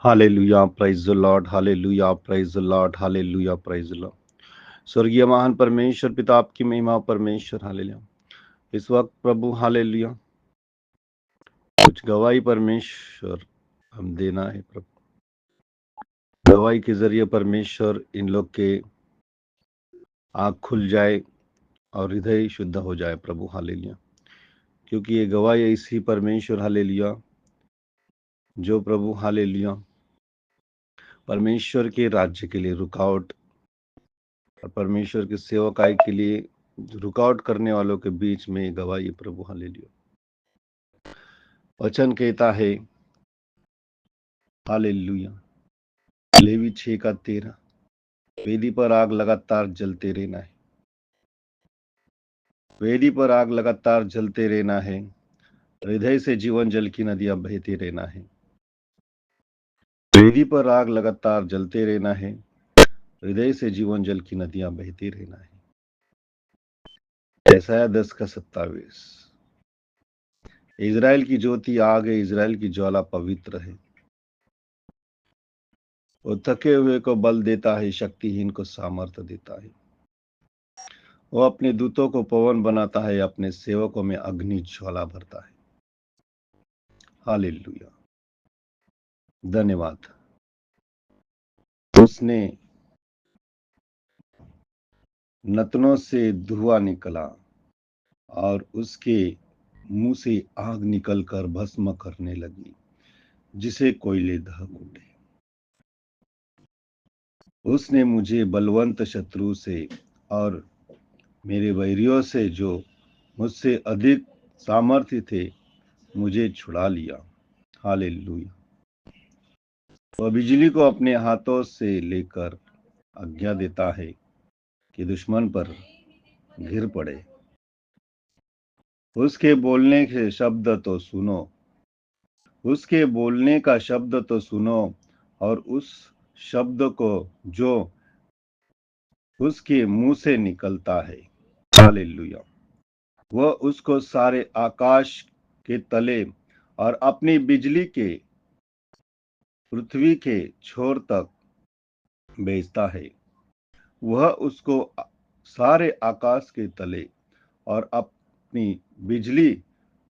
Hallelujah, praise the Lord, hallelujah, praise the Lord, hallelujah, praise the Lord. स्वर्गीय महान परमेश्वर पिता, आपकी महिमा परमेश्वर, हालेलुया। इस वक्त प्रभु हालेलुया कुछ गवाही परमेश्वर हम देना है प्रभु। गवाही के जरिए परमेश्वर इन लोग के आँख खुल जाए और हृदय शुद्ध हो जाए प्रभु, हालेलुया। क्योंकि ये गवाही ऐसी परमेश्वर, हालेलुया, जो प्रभु हालेलुया परमेश्वर के राज्य के लिए रुकावट और परमेश्वर की सेवकाई के लिए रुकावट करने वालों के बीच में गवाही है प्रभु, हालेलुया। वचन कहता है हालेलुया, लेवी 6:13, वेदी पर आग लगातार जलते रहना है, वेदी पर आग लगातार जलते रहना है, हृदय से जीवन जल की नदियां बहती रहना है। वेदी पर आग लगातार जलते रहना है, हृदय से जीवन जल की नदियां बहती रहना है। यशायाह 10:27, इजराइल की ज्योति आग है, इजराइल की ज्वाला पवित्र है। वो थके हुए को बल देता है, शक्तिहीन को सामर्थ्य देता है। वो अपने दूतों को पवन बनाता है, अपने सेवकों में अग्नि ज्वाला भरता है। हालेलुया, धन्यवाद। उसने नतनों से धुआं निकला और उसके मुंह से आग निकलकर भस्म करने लगी, जिसे कोयले दहक उठे। उसने मुझे बलवंत शत्रु से और मेरे वैरियों से, जो मुझसे अधिक सामर्थ्य थे, मुझे छुड़ा लिया। हालेलुया। वह बिजली को अपने हाथों से लेकर आज्ञा देता है कि दुश्मन पर गिर पड़े। उसके बोलने के शब्द तो सुनो, उसके बोलने का शब्द तो सुनो, और उस शब्द को जो उसके मुंह से निकलता है। हालेलुया। वह उसको सारे आकाश के तले और अपनी बिजली के पृथ्वी के छोर तक भेजता है। वह उसको सारे आकाश के तले और अपनी बिजली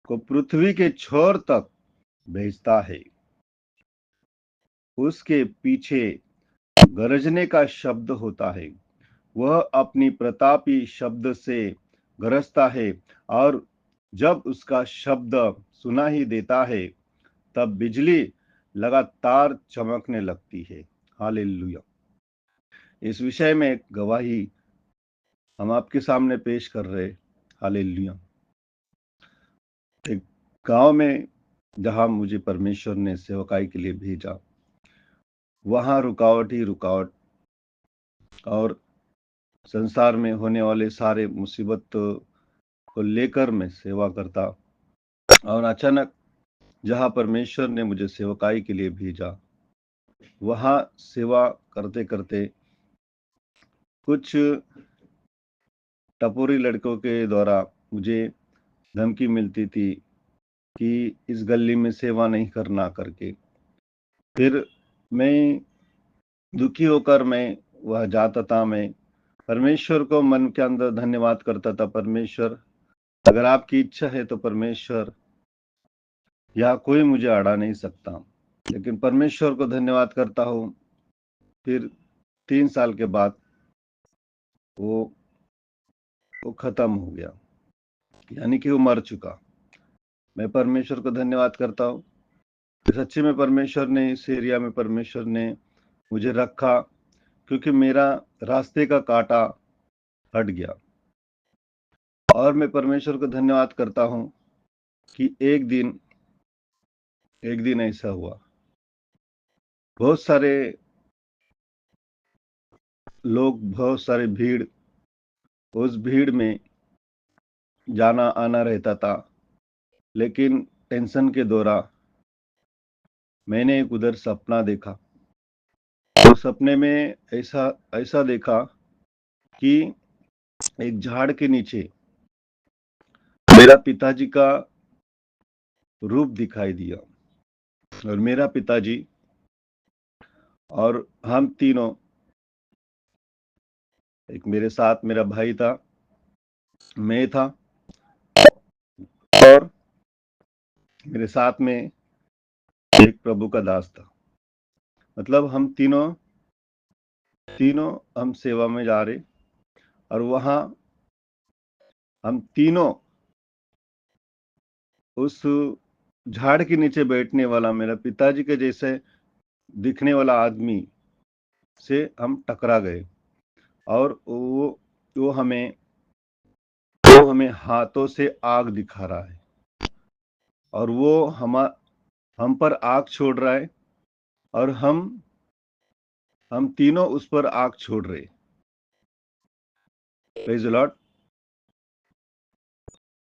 को पृथ्वी के छोर तक भेजता है। उसके पीछे गरजने का शब्द होता है। वह अपनी प्रतापी शब्द से गरजता है, और जब उसका शब्द सुना ही देता है, तब बिजली लगातार चमकने लगती है। हालेलुया। इस विषय में एक गवाही हम आपके सामने पेश कर रहे। हालेलुया। एक गांव में जहां मुझे परमेश्वर ने सेवकाई के लिए भेजा, वहां रुकावट ही रुकावट, और संसार में होने वाले सारे मुसीबत को लेकर मैं सेवा करता। और अचानक जहां परमेश्वर ने मुझे सेवकाई के लिए भेजा, वहां सेवा करते करते कुछ टपोरी लड़कों के द्वारा मुझे धमकी मिलती थी कि इस गली में सेवा नहीं करना करके। फिर मैं दुखी होकर मैं वह जाता था। मैं परमेश्वर को मन के अंदर धन्यवाद करता था, परमेश्वर अगर आपकी इच्छा है तो परमेश्वर या कोई मुझे अड़ा नहीं सकता। लेकिन परमेश्वर को धन्यवाद करता हूँ। फिर 3 साल के बाद वो खत्म हो गया, यानी कि वो मर चुका। मैं परमेश्वर को धन्यवाद करता हूँ। सच्ची में परमेश्वर ने इस एरिया में परमेश्वर ने मुझे रखा, क्योंकि मेरा रास्ते का कांटा हट गया। और मैं परमेश्वर को धन्यवाद करता हूँ कि एक दिन ऐसा हुआ, बहुत सारे लोग, बहुत सारी भीड़, उस भीड़ में जाना आना रहता था। लेकिन टेंशन के दौरान मैंने एक उधर सपना देखा। तो सपने में ऐसा ऐसा देखा कि एक झाड़ के नीचे मेरा पिताजी का रूप दिखाई दिया। और मेरा पिताजी और हम तीनों, एक मेरे साथ मेरा भाई था, मैं था, और मेरे साथ में एक प्रभु का दास था। मतलब हम तीनों तीनों हम सेवा में जा रहे, और वहां हम तीनों उस झाड़ के नीचे बैठने वाला मेरा पिताजी के जैसे दिखने वाला आदमी से हम टकरा गए। और वो हमें हाथों से आग दिखा रहा है, और वो हम पर आग छोड़ रहा है, और हम तीनों उस पर आग छोड़ रहे। Praise the Lord.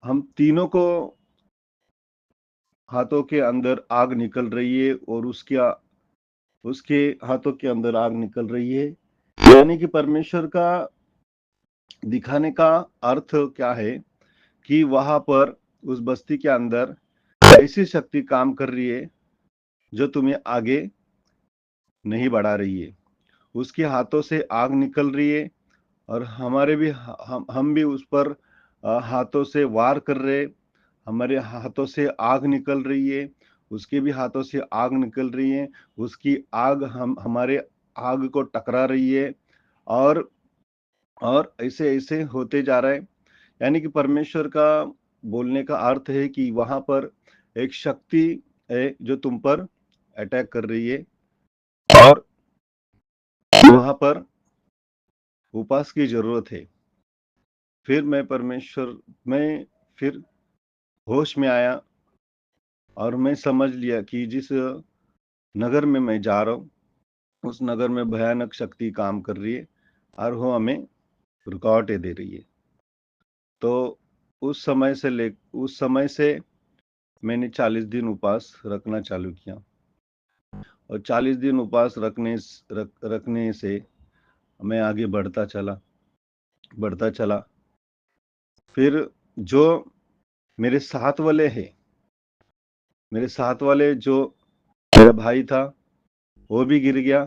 हम तीनों को हाथों के अंदर आग निकल रही है, और उसके हाथों के अंदर आग निकल रही है। यानी कि परमेश्वर का दिखाने का अर्थ क्या है कि वहां पर उस बस्ती के अंदर ऐसी शक्ति काम कर रही है जो तुम्हें आगे नहीं बढ़ा रही है। उसके हाथों से आग निकल रही है, और हमारे भी हम भी उस पर हाथों से वार कर रहे। हमारे हाथों से आग निकल रही है, उसके भी हाथों से आग निकल रही है। उसकी आग हमारे आग को टकरा रही है, और और ऐसे ऐसे होते जा रहा है। यानी कि परमेश्वर का बोलने का अर्थ है कि वहां पर एक शक्ति है जो तुम पर अटैक कर रही है, और वहां पर उपास की जरूरत है। फिर मैं फिर होश में आया, और मैं समझ लिया कि जिस नगर में मैं जा रहा हूँ उस नगर में भयानक शक्ति काम कर रही है, और वो हमें रुकावटें दे रही है। तो उस समय से मैंने 40 दिन उपवास रखना चालू किया, और 40 दिन उपवास रखने से मैं आगे बढ़ता चला। फिर जो मेरे साथ वाले हैं, मेरे साथ वाले जो मेरा भाई था वो भी गिर गया,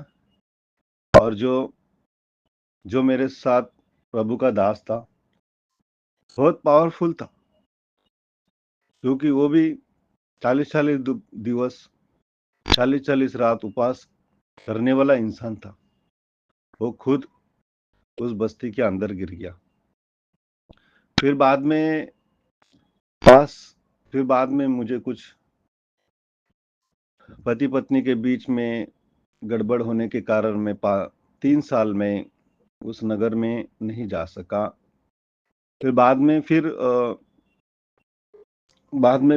और जो जो मेरे साथ प्रभु का दास था बहुत पावरफुल था, क्योंकि वो भी 40-40 दिवस 40-40 रात उपवास करने वाला इंसान था। वो खुद उस बस्ती के अंदर गिर गया। फिर बाद में पास फिर बाद में मुझे कुछ पति पत्नी के बीच में गड़बड़ होने के कारण मैं 3 साल में उस नगर में नहीं जा सका। फिर बाद में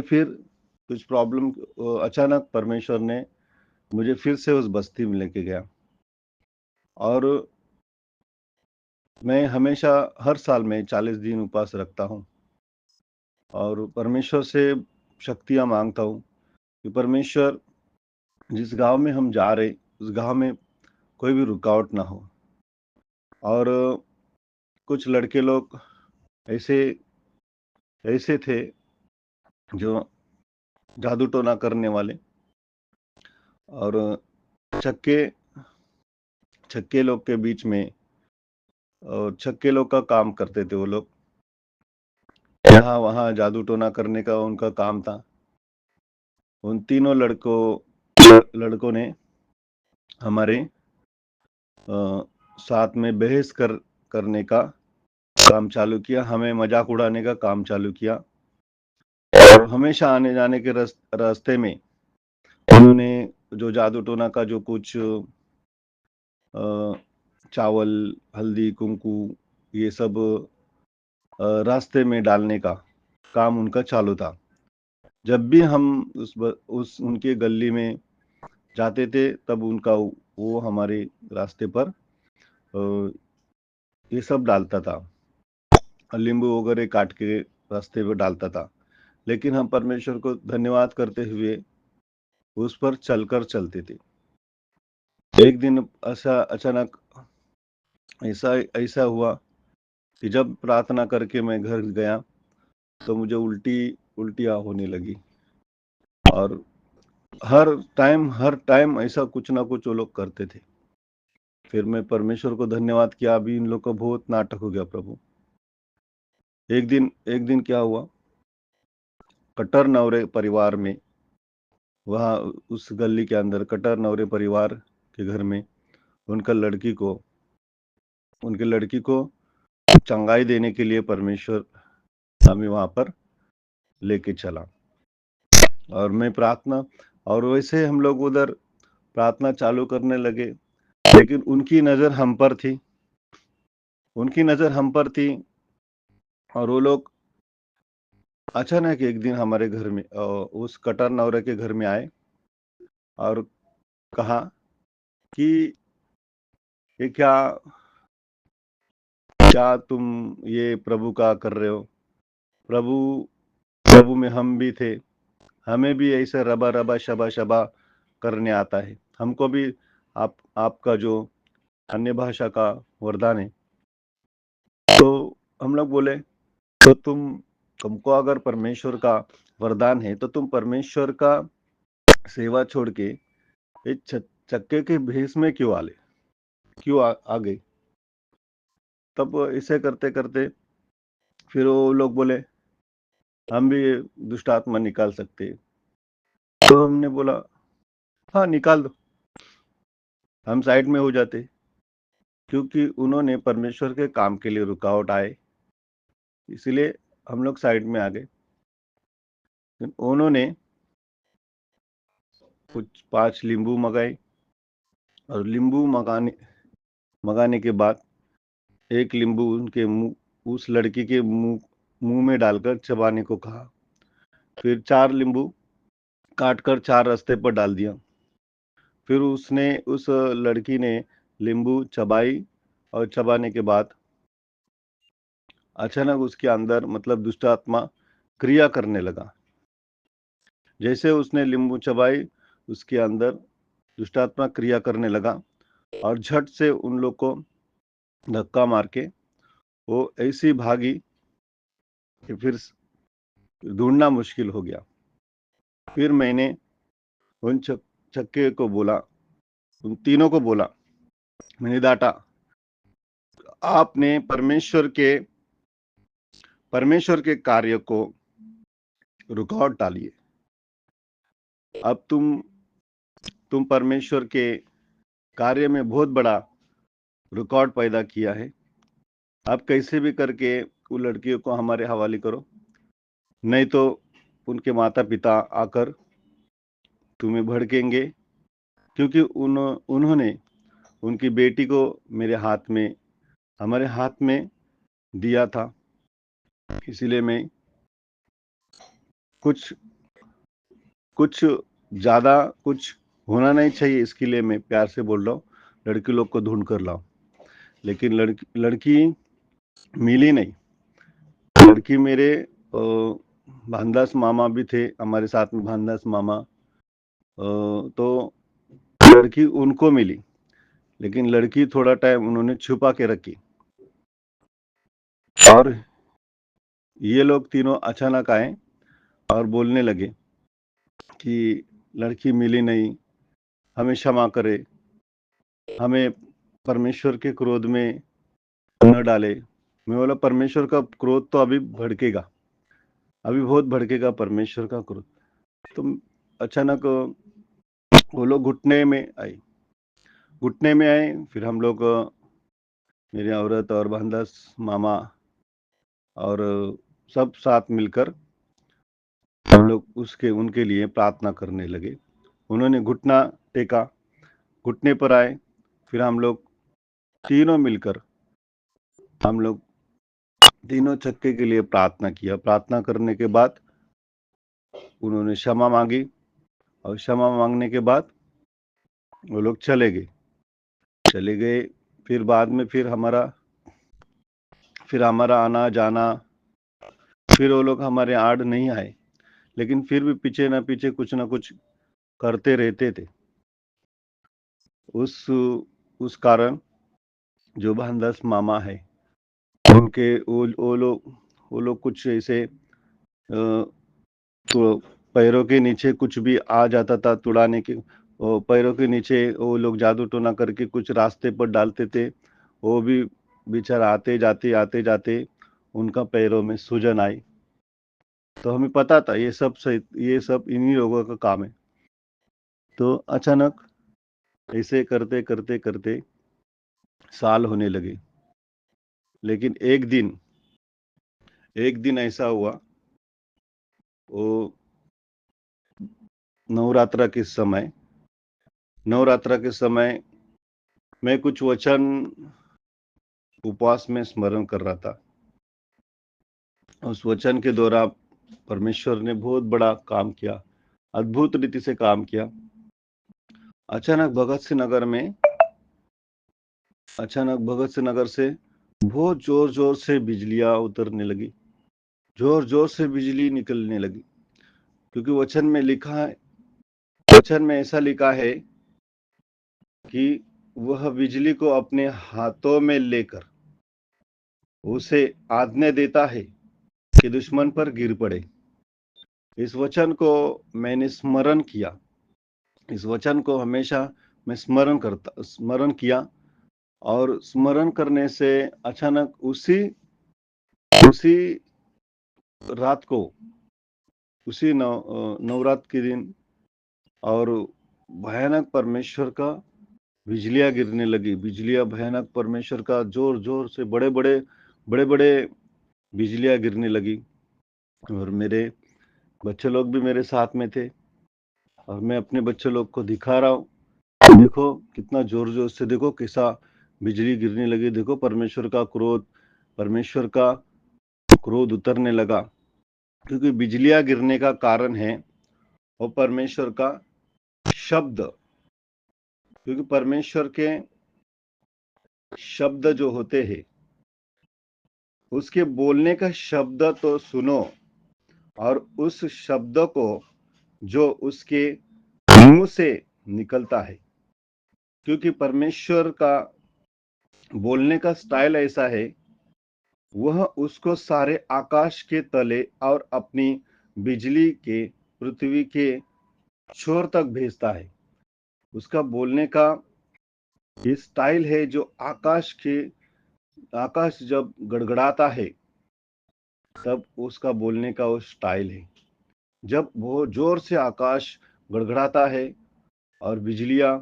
फिर कुछ प्रॉब्लम, अचानक परमेश्वर ने मुझे फिर से उस बस्ती में लेके गया, और मैं हमेशा हर साल में 40 दिन उपवास रखता हूँ, और परमेश्वर से शक्तियाँ मांगता हूँ कि परमेश्वर, जिस गांव में हम जा रहे उस गांव में कोई भी रुकावट ना हो। और कुछ लड़के लोग ऐसे ऐसे थे जो जादू टोना करने वाले, और छक्के छक्के लोग के बीच में, और छक्के लोग का काम करते थे वो लोग। यहाँ वहाँ जादू टोना करने का उनका काम था। उन तीनों लड़कों ने हमारे साथ में बहस करने का काम चालू किया, हमें मजाक उड़ाने का काम चालू किया, और हमेशा आने जाने के रास्ते में उन्होंने जो जादू टोना का जो कुछ चावल, हल्दी, कुंकू, ये सब रास्ते में डालने का काम उनका चालू था। जब भी हम उस उनके गली में जाते थे तब उनका वो हमारे रास्ते पर ये सब डालता था, नींबू वगैरह काट के रास्ते पर डालता था। लेकिन हम परमेश्वर को धन्यवाद करते हुए उस पर चलकर चलते थे। एक दिन ऐसा अचानक ऐसा ऐसा हुआ कि जब प्रार्थना करके मैं घर गया तो मुझे उल्टियाँ होने लगी, और हर टाइम ऐसा कुछ ना कुछ वो लोग करते थे। फिर मैं परमेश्वर को धन्यवाद किया, अभी इन लोग का बहुत नाटक हो गया प्रभु। एक दिन क्या हुआ, कट्टर नवरे परिवार में, वहाँ उस गली के अंदर कट्टर नवरे परिवार के घर में उनका उनके लड़की को चंगाई देने के लिए परमेश्वर हमें वहाँ पर लेके चला। और मैं प्रार्थना, और वैसे हम लोग उधर प्रार्थना चालू करने लगे, लेकिन उनकी नज़र हम पर थी, और वो लोग अचानक एक दिन हमारे घर में उस कटर नवरे के घर में आए और कहा कि ये क्या क्या तुम ये प्रभु का कर रहे हो? प्रभु प्रभु में हम भी थे, हमें भी ऐसे रबा रबा शबा शबा करने आता है, हमको भी आपका जो अन्य भाषा का वरदान है। तो हम लोग बोले, तो तुमको अगर परमेश्वर का वरदान है तो तुम परमेश्वर का सेवा छोड़ के एक चक्के के भेष में क्यों आ गए? तब इसे करते करते फिर वो लोग बोले, हम भी दुष्ट आत्मा निकाल सकते हैं। तो हमने बोला, हाँ निकाल दो, हम साइड में हो जाते, क्योंकि उन्होंने परमेश्वर के काम के लिए रुकावट आए, इसलिए हम लोग साइड में आ गए। उन्होंने कुछ 5 नींबू मंगाए, और नींबू मंगाने के बाद एक नींबू उनके मुंह उस लड़की के मुंह में डालकर चबाने को कहा। फिर 4 नींबू काट कर 4 रास्ते पर डाल दिया। फिर उस लड़की ने नींबू चबाई, और चबाने के बाद अचानक उसके अंदर मतलब दुष्ट आत्मा क्रिया करने लगा। जैसे उसने नींबू चबाई, उसके अंदर दुष्ट आत्मा क्रिया करने लगा, और झट से उन लोग को धक्का मार के वो ऐसी भागी कि फिर ढूंढना मुश्किल हो गया। फिर मैंने उन चक्के को बोला, उन तीनों को बोला, मैंने डांटा, आपने परमेश्वर के कार्य को रुकावट डालिए। अब तुम परमेश्वर के कार्य में बहुत बड़ा रुकावट पैदा किया है। आप कैसे भी करके वो लड़कियों को हमारे हवाले करो, नहीं तो उनके माता पिता आकर तुम्हें भड़केंगे, क्योंकि उन्होंने उनकी बेटी को हमारे हाथ में दिया था। इसीलिए मैं कुछ ज्यादा कुछ होना नहीं चाहिए, इसके लिए मैं प्यार से बोल रहा हूँ, लड़की लोग को ढूंढ कर लाओ। लेकिन लड़की मिली नहीं। लड़की मेरे भानदास मामा भी थे हमारे साथ में, भानदास मामा, तो लड़की उनको मिली, लेकिन लड़की थोड़ा टाइम उन्होंने छुपा के रखी, और ये लोग तीनों अचानक आए और बोलने लगे कि लड़की मिली नहीं, हमें क्षमा करे, हमें परमेश्वर के क्रोध में न डाले। मैं बोला, परमेश्वर का क्रोध तो अभी भड़केगा, अभी बहुत भड़केगा परमेश्वर का क्रोध। तो अचानक वो लोग घुटने में आए। फिर हम लोग, मेरी औरत और भानदास मामा और सब साथ मिलकर हम लोग उनके लिए प्रार्थना करने लगे। उन्होंने घुटना टेका, घुटने पर आए। फिर हम लोग तीनों चक्के के लिए प्रार्थना किया। प्रार्थना करने के बाद उन्होंने क्षमा मांगी, और क्षमा मांगने के बाद वो लोग चले गए। फिर बाद में फिर हमारा आना जाना, फिर वो लोग हमारे आड़ नहीं आए, लेकिन फिर भी पीछे कुछ ना कुछ करते रहते थे। उस कारण जो भानदास मामा है, उनके वो लोग कुछ ऐसे तो पैरों के नीचे कुछ भी आ जाता था तुड़ाने के, वो पैरों के नीचे वो लोग जादू टोना करके कुछ रास्ते पर डालते थे, वो भी बेचारा आते जाते उनका पैरों में सूजन आई। तो हमें पता था ये सब इन्हीं लोगों का काम है। तो अचानक ऐसे करते करते करते साल होने लगे। लेकिन एक दिन ऐसा हुआ, वो नवरात्र के समय मैं कुछ वचन उपवास में स्मरण कर रहा था। उस वचन के द्वारा परमेश्वर ने बहुत बड़ा काम किया, अद्भुत रीति से काम किया। अचानक भगत सिंह नगर से बहुत जोर जोर से बिजलियां उतरने लगी, जोर जोर से बिजली निकलने लगी। क्योंकि वचन में ऐसा लिखा है कि वह बिजली को अपने हाथों में लेकर उसे आज्ञा देता है कि दुश्मन पर गिर पड़े। इस वचन को मैंने स्मरण किया, इस वचन को हमेशा मैं स्मरण किया, और स्मरण करने से अचानक उसी रात को, उसी नवरात्र के दिन, और भयानक परमेश्वर का बिजलियां गिरने लगी। बिजलियां भयानक परमेश्वर का जोर जोर से बड़े बड़े बिजलियां गिरने लगी। और मेरे बच्चे लोग भी मेरे साथ में थे, और मैं अपने बच्चे लोग को दिखा रहा हूँ, देखो कितना जोर जोर से, देखो कैसा बिजली गिरने लगी, देखो परमेश्वर का क्रोध उतरने लगा। क्योंकि बिजलियां गिरने का कारण है वो परमेश्वर का शब्द। क्योंकि परमेश्वर के शब्द जो होते हैं, उसके बोलने का शब्द तो सुनो, और उस शब्द को जो उसके मुंह से निकलता है। क्योंकि परमेश्वर का बोलने का स्टाइल ऐसा है, वह उसको सारे आकाश के तले और अपनी बिजली के पृथ्वी के छोर तक भेजता है। उसका बोलने का ये स्टाइल है, जो आकाश जब गड़गड़ाता है तब उसका बोलने का वो स्टाइल है। जब वो जोर से आकाश गड़गड़ाता है और बिजलियां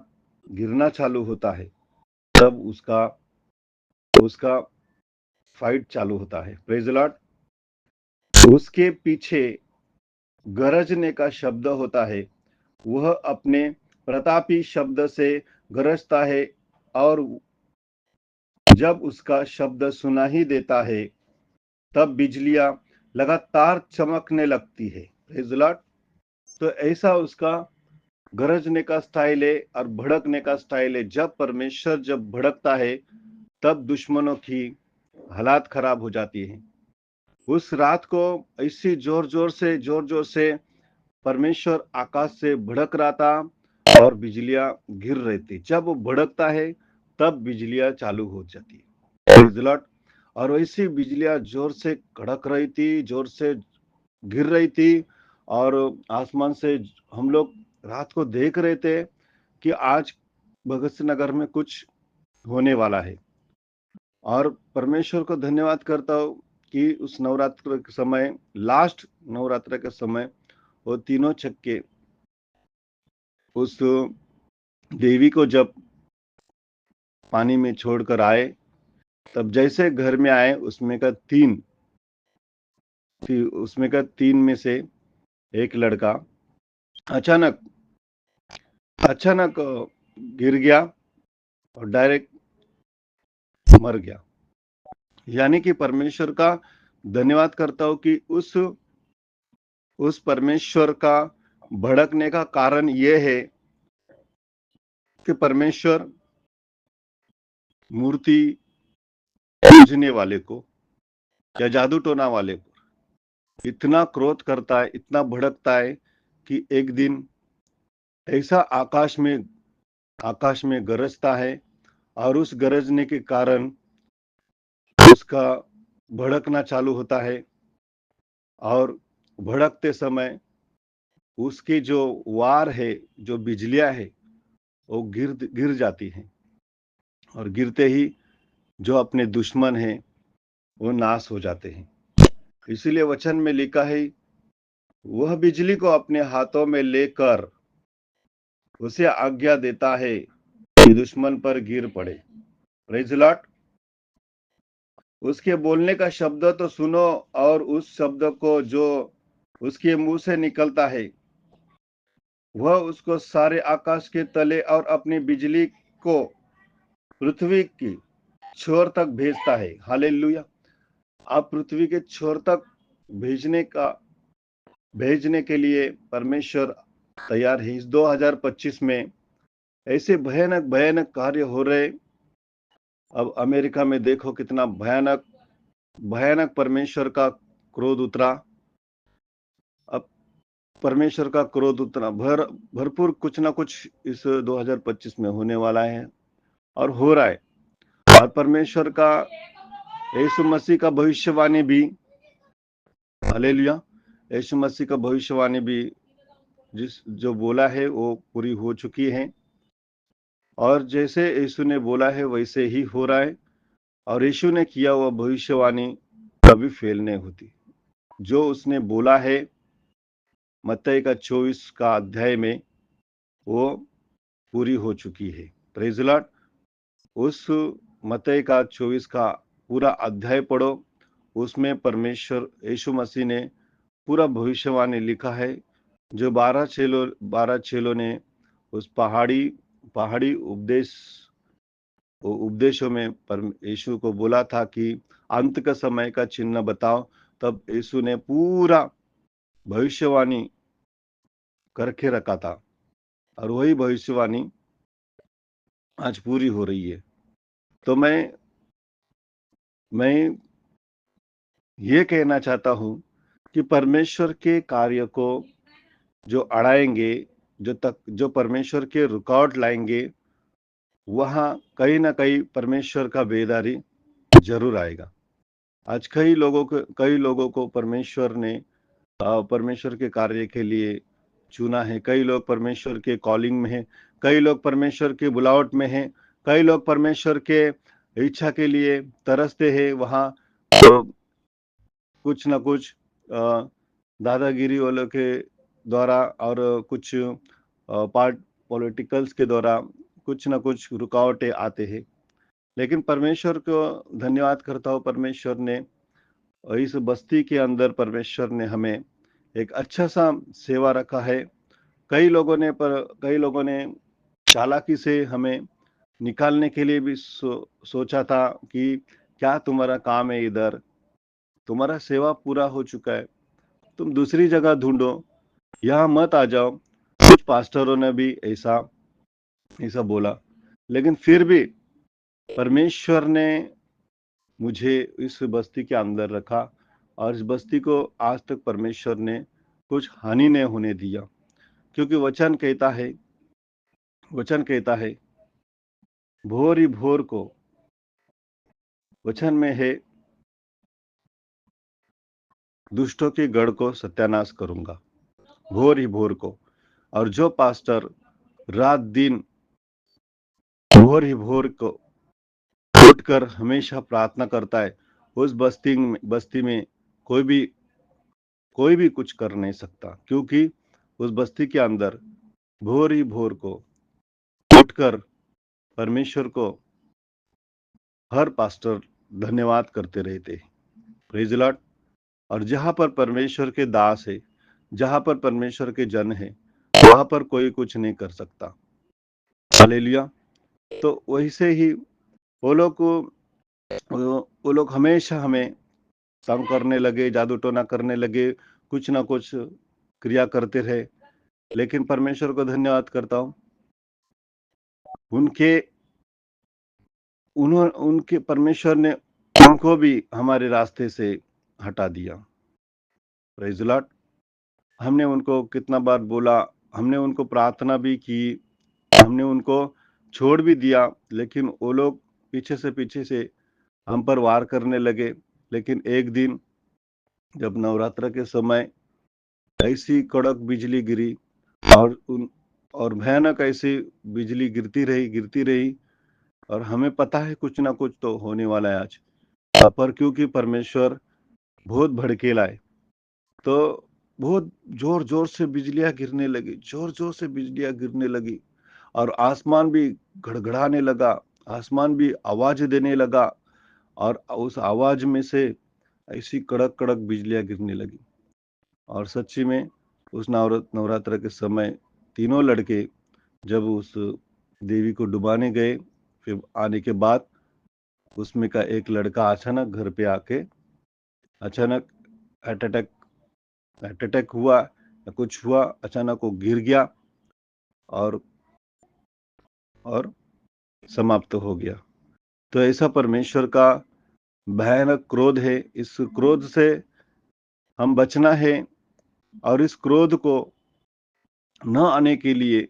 गिरना चालू होता है, तब उसका फाइट चालू होता है। Praise the Lord. उसके पीछे गरजने का शब्द होता है, वह अपने प्रतापी शब्द से गरजता है, और जब उसका शब्द सुना ही देता है तब बिजलियां लगातार चमकने लगती है। Praise the Lord. तो ऐसा उसका गरजने का स्टाइल है और भड़कने का स्टाइल है। जब परमेश्वर जब भड़कता है तब दुश्मनों की हालात खराब हो जाती है। उस रात को ऐसी जोर जोर से परमेश्वर आकाश से भड़क रहा था और बिजलियां गिर रही थी। जब वो भड़कता है तब बिजलियां चालू हो जाती है। Praise the Lord। और वैसी बिजलियां जोर से कड़क रही थी, जोर से गिर रही थी, और आसमान से हम लोग रात को देख रहे थे कि आज भगत सिंह नगर में कुछ होने वाला है। और परमेश्वर को धन्यवाद करता हूँ कि उस नवरात्र के समय, लास्ट नवरात्र के समय, वो तीनों छक्के उस देवी को जब पानी में छोड़कर आए, तब जैसे घर में आए उसमें का तीन में से एक लड़का अचानक गिर गया और डायरेक्ट मर गया। यानी कि परमेश्वर का धन्यवाद करता हूँ कि उस परमेश्वर का भड़कने का कारण यह है कि परमेश्वर मूर्ति पूजने वाले को या जादू टोना वाले को इतना क्रोध करता है, इतना भड़कता है कि एक दिन ऐसा आकाश में गरजता है, और उस गरजने के कारण उसका भड़कना चालू होता है। और भड़कते समय उसकी जो वार है, जो बिजलियाँ है, वो गिर जाती हैं और गिरते ही जो अपने दुश्मन हैं, वो नाश हो जाते हैं। इसीलिए वचन में लिखा है, वह बिजली को अपने हाथों में लेकर उसे आज्ञा देता है कि दुश्मन पर गिर पड़े। Praise the Lord. उसके बोलने का शब्द तो सुनो और उस शब्द को जो उसके मुंह से निकलता है, वह उसको सारे आकाश के तले और अपनी बिजली को पृथ्वी की छोर तक भेजता है। हालेलुया। आप पृथ्वी के छोर तक भेजने के लिए परमेश्वर तैयार है। इस 2025 में ऐसे भयानक भयानक कार्य हो रहे। अब अमेरिका में देखो कितना भयानक भयानक परमेश्वर का क्रोध उतरा। अब परमेश्वर का क्रोध उतना भरपूर कुछ ना कुछ इस 2025 में होने वाला है और हो रहा है। और परमेश्वर का यीशु मसीह का भविष्यवाणी भी, हालेलुया, यीशु मसीह का भविष्यवाणी भी जो बोला है वो पूरी हो चुकी है और जैसे यीशु ने बोला है वैसे ही हो रहा है और यीशु ने किया हुआ भविष्यवाणी कभी फेल नहीं होती। जो उसने बोला है मत्ती का 24 का अध्याय में, वो पूरी हो चुकी है। Praise the Lord. उस मत्ती का 24 का पूरा अध्याय पढ़ो। उसमें परमेश्वर यीशु मसीह ने पूरा भविष्यवाणी लिखा है। जो 12 चेलों ने उस पहाड़ी उपदेशों में यीशु को बोला था कि अंत का समय का चिन्ह बताओ। तब यीशु ने पूरा भविष्यवाणी करके रखा था और वही भविष्यवाणी आज पूरी हो रही है। तो मैं ये कहना चाहता हूँ कि परमेश्वर के कार्य को जो अड़ाएंगे, जो परमेश्वर के रुकावट लाएंगे, वहाँ कहीं ना कहीं परमेश्वर का बेदारी जरूर आएगा। आज कई लोगों को परमेश्वर ने परमेश्वर के कार्य के लिए चुना है। कई लोग परमेश्वर के कॉलिंग में हैं, कई लोग परमेश्वर के बुलावट में हैं, कई लोग परमेश्वर के इच्छा के लिए तरसते हैं। वहाँ कुछ ना कुछ दादागिरी वालों के द्वारा और कुछ पार्ट पॉलिटिकल्स के द्वारा कुछ ना कुछ रुकावटें आते हैं। लेकिन परमेश्वर को धन्यवाद करता हूँ, परमेश्वर ने इस बस्ती के अंदर परमेश्वर ने हमें एक अच्छा सा सेवा रखा है। कई लोगों ने चालाकी से हमें निकालने के लिए भी सोचा था कि क्या तुम्हारा काम है इधर, तुम्हारा सेवा पूरा हो चुका है, तुम दूसरी जगह ढूंढो, यहाँ मत आ जाओ। कुछ पास्टरों ने भी ऐसा ऐसा बोला, लेकिन फिर भी परमेश्वर ने मुझे इस बस्ती के अंदर रखा और इस बस्ती को आज तक परमेश्वर ने कुछ हानि नहीं होने दिया। क्योंकि वचन कहता है भोर ही भोर को, वचन में है, दुष्टों के गढ़ को सत्यानाश करूंगा भोर ही भोर को। और जो पास्टर रात दिन भोर ही भोर को उठकर हमेशा प्रार्थना करता है, उस बस्ती में कोई भी कुछ कर नहीं सकता। क्योंकि उस बस्ती के अंदर भोर ही भोर को उठकर परमेश्वर को हर पास्टर धन्यवाद करते रहते हैं। Praise the Lord. और जहां पर परमेश्वर के दास है, जहां पर परमेश्वर के जन है, वहां पर कोई कुछ नहीं कर सकता। हालेलुया। तो वैसे ही वो लोग वो लोग हमेशा हमें तंग करने लगे, जादू टोना करने लगे, कुछ ना कुछ क्रिया करते रहे। लेकिन परमेश्वर को धन्यवाद करता हूँ, उनके उनके परमेश्वर ने उनको भी हमारे रास्ते से हटा दिया। Praise the Lord. हमने उनको कितना बार बोला, हमने उनको प्रार्थना भी की, हमने उनको छोड़ भी दिया, लेकिन वो लोग पीछे से हम पर वार करने लगे। लेकिन एक दिन जब नवरात्र के समय ऐसी कड़क बिजली गिरी और भयानक ऐसी बिजली गिरती रही और हमें पता है कुछ ना कुछ तो होने वाला है आज। पर क्योंकि परमेश्वर बहुत भड़केला है, तो बहुत जोर-जोर से बिजलियाँ गिरने लगी, जोर-जोर से बिजलियाँ गिरने लगी और आसमान भी गड़गड़ाने लगा, आसमान भी आवाज़ देने लगा और उस आवाज़ में से ऐसी कड़क-कड़क बिजलियाँ गिरने लगी। और सच्ची में उस नवरात्र के समय तीनों लड़के जब उस देवी को डुबाने गए, फिर आने के बाद उसमें का एक लड़का अचानक घर पे आके अचानक हार्ट अटैक हुआ या कुछ हुआ, अचानक वो गिर गया और और समाप्त हो गया। तो ऐसा परमेश्वर का भयानक क्रोध है। इस क्रोध से हम बचना है और इस क्रोध को न आने के लिए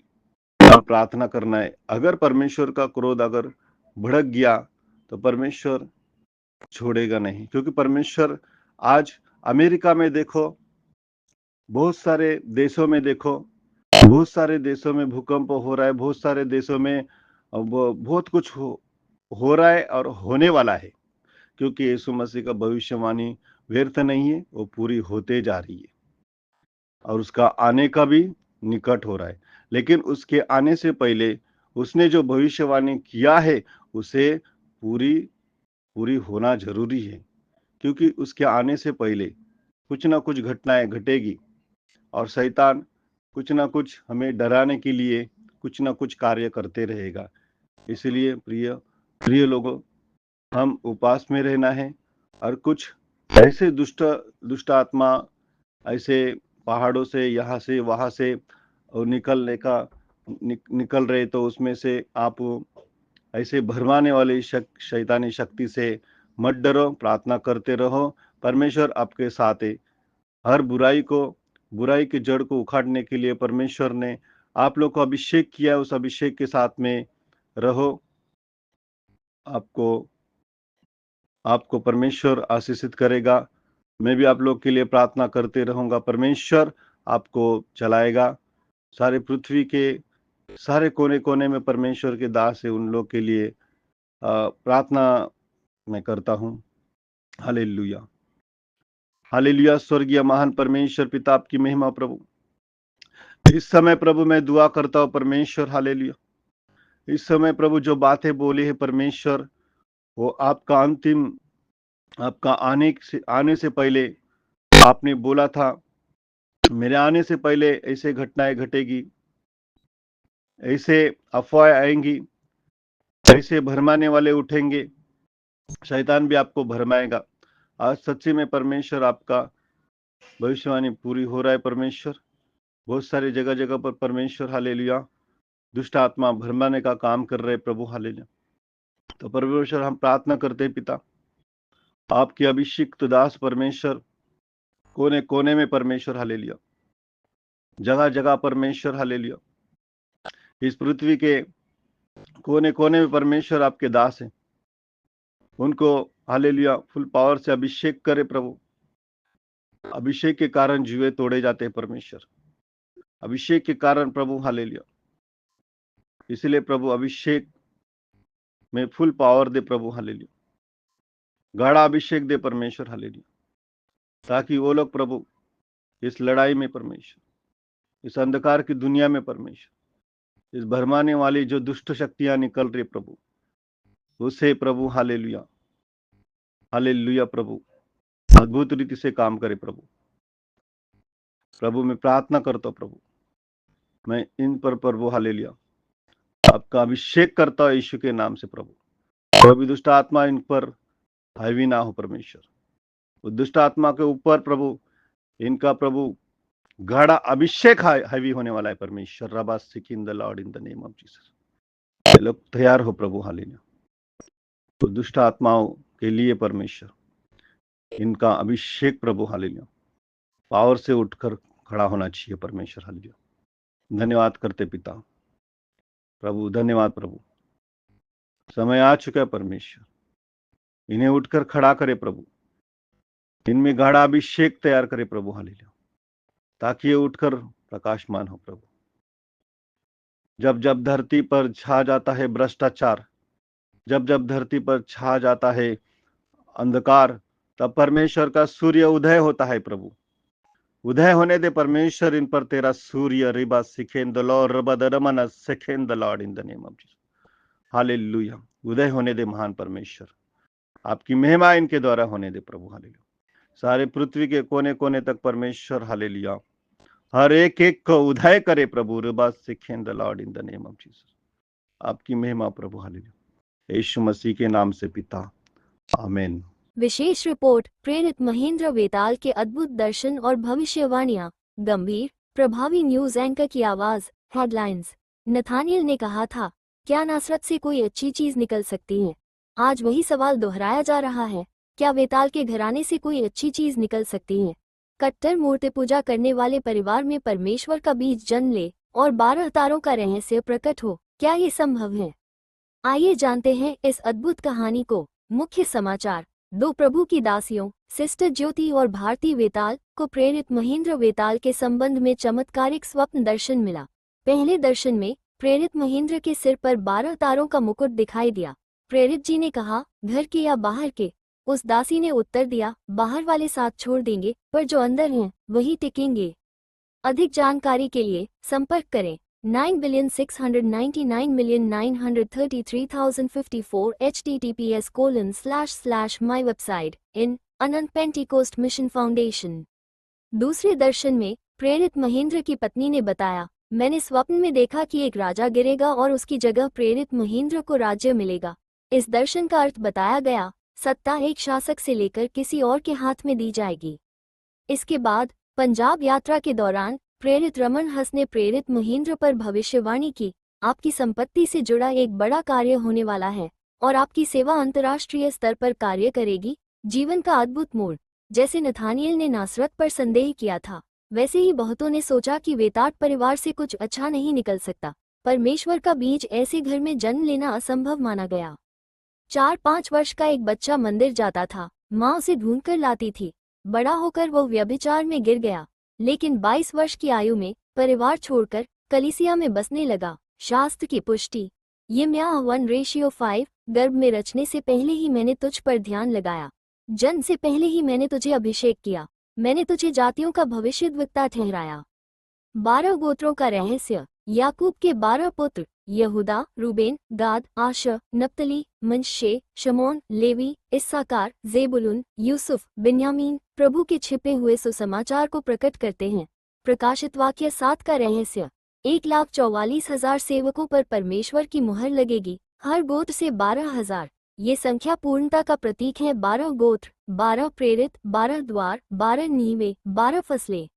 प्रार्थना करना है। अगर परमेश्वर का क्रोध अगर भड़क गया तो परमेश्वर छोड़ेगा नहीं, क्योंकि परमेश्वर आज अमेरिका में देखो, बहुत सारे देशों में देखो, बहुत सारे देशों में भूकंप हो रहा है, बहुत सारे देशों में बहुत कुछ हो रहा है और होने वाला है, क्योंकि यीशु मसीह का भविष्यवाणी व्यर्थ नहीं है, वो पूरी होते जा रही है और उसका आने का भी निकट हो रहा है। लेकिन उसके आने से पहले उसने जो भविष्यवाणी किया है, उसे पूरी पूरी होना ज़रूरी है, क्योंकि उसके आने से पहले कुछ ना कुछ घटनाएँ घटेगी और शैतान कुछ ना कुछ हमें डराने के लिए कुछ ना कुछ कार्य करते रहेगा। इसलिए प्रिय प्रिय लोगों, हम उपवास में रहना है और कुछ ऐसे दुष्ट आत्मा ऐसे पहाड़ों से यहाँ से वहाँ से निकल रहे, तो उसमें से आप ऐसे भरमाने वाली शैतानी शक्ति से मत डरो, प्रार्थना करते रहो। परमेश्वर आपके साथ है। हर बुराई की जड़ को उखाड़ने के लिए परमेश्वर ने आप लोग को अभिषेक किया। उस अभिषेक के साथ में रहो। आपको आपको परमेश्वर आशीषित करेगा। मैं भी आप लोग के लिए प्रार्थना करते रहूंगा। परमेश्वर आपको चलाएगा। सारे पृथ्वी के सारे कोने-कोने में परमेश्वर के दास है, उन लोग के लिए प्रार्थना मैं करता हूँ। Hallelujah, hallelujah. स्वर्गीय महान परमेश्वर पिता, आपकी महिमा प्रभु। इस समय प्रभु मैं दुआ करता हूँ परमेश्वर, हालेलुया। इस समय प्रभु जो बातें बोली है परमेश्वर, वो आपका आने से पहले आपने बोला था, मेरे आने से पहले ऐसे घटनाएं घटेगी, ऐसे अफवाहें आएंगी, ऐसे भरमाने वाले उठेंगे, शैतान भी आपको भरमाएगा। आज सच्ची में परमेश्वर आपका भविष्यवाणी पूरी हो रहा है। परमेश्वर बहुत सारी जगह जगह पर परमेश्वर, हालेलुया, दुष्ट आत्मा भरमाने का काम कर रहे प्रभु, हालेलुया। तो परमेश्वर हम प्रार्थना करते हैं पिता, आपके अभिषिक्त दास परमेश्वर कोने कोने में परमेश्वर, हालेलुया, जगह जगह परमेश्वर, हालेलुया, इस पृथ्वी के कोने कोने में परमेश्वर आपके दास हैं, उनको हालेलुया फुल पावर से अभिषेक करे प्रभु। अभिषेक के कारण जुए तोड़े जाते हैं परमेश्वर, अभिषेक के कारण प्रभु, हालेलुया। इसलिए प्रभु अभिषेक में फुल पावर दे प्रभु, हालेलुया, गाढ़ा अभिषेक दे परमेश्वर, हालेलुया, ताकि वो लोग प्रभु इस लड़ाई में परमेश्वर, इस अंधकार की दुनिया में परमेश्वर, इस भरमाने वाली जो दुष्ट शक्तियां निकल रही प्रभु, उसे प्रभु, हालेलुया, हालेलुया प्रभु, अद्भुत रीति से काम करे प्रभु। प्रभु मैं प्रार्थना करता हूँ प्रभु, मैं इन पर प्रभु, हालेलुया, आपका अभिषेक करता हूँ यीशु के नाम से प्रभु। कोई दुष्ट आत्मा इन पर हावी ना हो परमेश्वर। वो दुष्ट आत्मा के ऊपर प्रभु, इनका प्रभु गाढ़ा अभिषेक हावी होने वाला है परमेश्वर। रबा skin the lord in the name of Jesus. लोग तैयार हो प्रभु, हालेलुया। तो दुष्ट आत्माओं के लिए परमेश्वर इनका अभिषेक प्रभु, हालेलुया, पावर से उठकर खड़ा होना चाहिए परमेश्वर, हालेलुया। धन्यवाद करते पिता प्रभु, धन्यवाद प्रभु। समय आ चुका है परमेश्वर, इन्हें उठकर खड़ा करे प्रभु, इनमें गाढ़ा अभिषेक तैयार करे प्रभु, हालेलुया। ताकि ये उठकर प्रकाशमान हो प्रभु। जब जब धरती पर छा जाता है भ्रष्टाचार, जब जब धरती पर छा जाता है अंधकार, तब परमेश्वर का सूर्य उदय होता है प्रभु। उदय होने दे परमेश्वर इन पर तेरा सूर्य। रिबा सिखेन द लॉर्ड रबा द रमन सिखेन the lord in the name of Jesus. Hallelujah. उदय होने दे महान परमेश्वर, आपकी महिमा इनके द्वारा होने दे प्रभु। हालेलुया। सारे पृथ्वी के कोने कोने तक परमेश्वर हालेलुया हर एक एक को उदय करे प्रभु। रिबा सिखेन the lord in the name of Jesus. आपकी महिमा प्रभु। हालेलुया। यीशु मसीह के नाम से पिता, आमीन। विशेष रिपोर्ट। प्रेरित महेंद्र वेताल के अद्भुत दर्शन और भविष्यवाणियां। गंभीर प्रभावी न्यूज एंकर की आवाज। हेडलाइंस। नथानियल ने कहा था, क्या नासरत से कोई अच्छी चीज निकल सकती है? आज वही सवाल दोहराया जा रहा है, क्या वेताल के घराने से कोई अच्छी चीज निकल सकती है? कट्टर मूर्ति पूजा करने वाले परिवार में परमेश्वर का बीज जन्म ले और 12 तारों का रहस्य प्रकट हो, क्या ये संभव है? आइए जानते हैं इस अद्भुत कहानी को। मुख्य समाचार। 2 प्रभु की दासियों सिस्टर ज्योति और भारती वेताल को प्रेरित महेंद्र वेताल के संबंध में चमत्कारिक स्वप्न दर्शन मिला। पहले दर्शन में प्रेरित महेंद्र के सिर पर 12 तारों का मुकुट दिखाई दिया। प्रेरित जी ने कहा, घर के या बाहर के? उस दासी ने उत्तर दिया, बाहर वाले साथ छोड़ देंगे, पर जो अंदर हैं वही टिकेंगे। अधिक जानकारी के लिए संपर्क करें 9,699,933,054 https://mywebsite in Anant Pentecost mission foundation. दूसरे दर्शन में प्रेरित महेंद्र की पत्नी ने बताया, मैंने स्वप्न में देखा कि एक राजा गिरेगा और उसकी जगह प्रेरित महेंद्र को राज्य मिलेगा। इस दर्शन का अर्थ बताया गया, सत्ता एक शासक से लेकर किसी और के हाथ में दी जाएगी। इसके बाद पंजाब यात्रा के दौरान प्रेरित रमन हस ने प्रेरित महेंद्र पर भविष्यवाणी की, आपकी संपत्ति से जुड़ा एक बड़ा कार्य होने वाला है और आपकी सेवा अंतर्राष्ट्रीय स्तर पर कार्य करेगी। जीवन का अद्भुत मोड़। जैसे नथानियल ने नासरत पर संदेह किया था, वैसे ही बहुतों ने सोचा कि वेताल परिवार से कुछ अच्छा नहीं निकल सकता। परमेश्वर का बीज ऐसे घर में जन्म लेना असंभव माना गया। 4-5 वर्ष का एक बच्चा मंदिर जाता था, माँ उसे ढूंढ कर लाती थी। बड़ा होकर वो व्यभिचार में गिर गया, लेकिन 22 वर्ष की आयु में परिवार छोड़कर कलीसिया में बसने लगा। शास्त्र की पुष्टि। यिर्मयाह 1:5। गर्भ में रचने से पहले ही मैंने तुझ पर ध्यान लगाया, जन्म से पहले ही मैंने तुझे अभिषेक किया, मैंने तुझे जातियों का भविष्यद्वक्ता ठहराया। 12 गोत्रों का रहस्य। याकूब के 12 पुत्र यहूदा, रूबेन, गाद, आशर, नप्तली, मनश्शे, शमोन, लेवी, इस्साकार, ज़ेबुलून, यूसुफ, बिन्यामीन प्रभु के छिपे हुए सुसमाचार को प्रकट करते हैं। प्रकाशित वाक्य 7 का रहस्य। 1,44,000 सेवकों पर परमेश्वर की मुहर लगेगी, हर गोत्र से 12,000। ये संख्या पूर्णता का प्रतीक है। 12 गोत्र, 12 प्रेरित, 12 द्वार, 12 नींवें, 12 फसलें।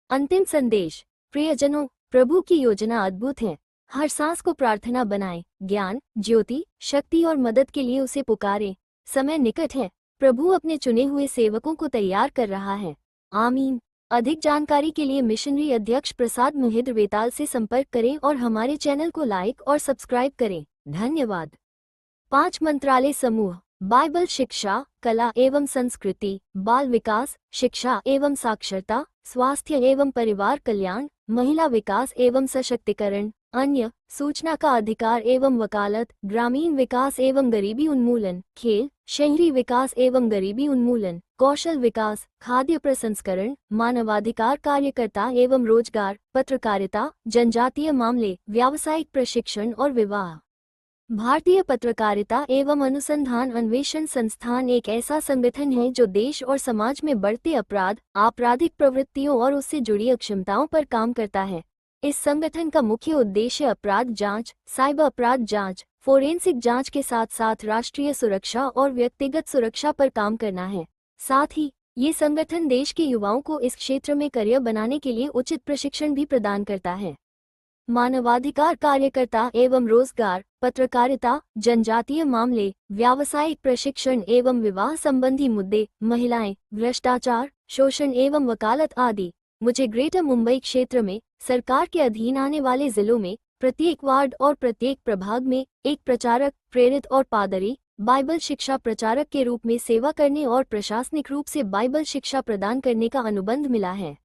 अंतिम संदेश। प्रियजनों, प्रभु की योजना अद्भुत है। हर सांस को प्रार्थना बनाएं, ज्ञान, ज्योति, शक्ति और मदद के लिए उसे पुकारें। समय निकट है, प्रभु अपने चुने हुए सेवकों को तैयार कर रहा है। आमीन। अधिक जानकारी के लिए मिशनरी अध्यक्ष प्रसाद महेंद्र वेताल से संपर्क करें और हमारे चैनल को लाइक और सब्सक्राइब करें। धन्यवाद। 5 मंत्रालय समूह। बाइबल शिक्षा, कला एवं संस्कृति, बाल विकास, शिक्षा एवं साक्षरता, स्वास्थ्य एवं परिवार कल्याण, महिला विकास एवं सशक्तिकरण, अन्य, सूचना का अधिकार एवं वकालत, ग्रामीण विकास एवं गरीबी उन्मूलन, खेल, शहरी विकास एवं गरीबी उन्मूलन, कौशल विकास, खाद्य प्रसंस्करण, मानवाधिकार कार्यकर्ता एवं रोजगार, पत्रकारिता, जनजातीय मामले, व्यावसायिक प्रशिक्षण और विवाह। भारतीय पत्रकारिता एवं अनुसंधान अन्वेषण संस्थान एक ऐसा संगठन है जो देश और समाज में बढ़ते अपराध, आपराधिक प्रवृत्तियों और उससे जुड़ी अक्षमताओं पर काम करता है। इस संगठन का मुख्य उद्देश्य अपराध जांच, साइबर अपराध जांच, फोरेंसिक जांच के साथ साथ राष्ट्रीय सुरक्षा और व्यक्तिगत सुरक्षा पर काम करना है। साथ ही ये संगठन देश के युवाओं को इस क्षेत्र में करियर बनाने के लिए उचित प्रशिक्षण भी प्रदान करता है। मानवाधिकार कार्यकर्ता एवं रोजगार, पत्रकारिता, जनजातीय मामले, व्यावसायिक प्रशिक्षण एवं विवाह संबंधी मुद्दे, महिलाएं, भ्रष्टाचार, शोषण एवं वकालत आदि। मुझे ग्रेटर मुंबई क्षेत्र में सरकार के अधीन आने वाले जिलों में प्रत्येक वार्ड और प्रत्येक प्रभाग में एक प्रचारक, प्रेरित और पादरी, बाइबल शिक्षा प्रचारक के रूप में सेवा करने और प्रशासनिक रूप से बाइबल शिक्षा प्रदान करने का अनुबंध मिला है।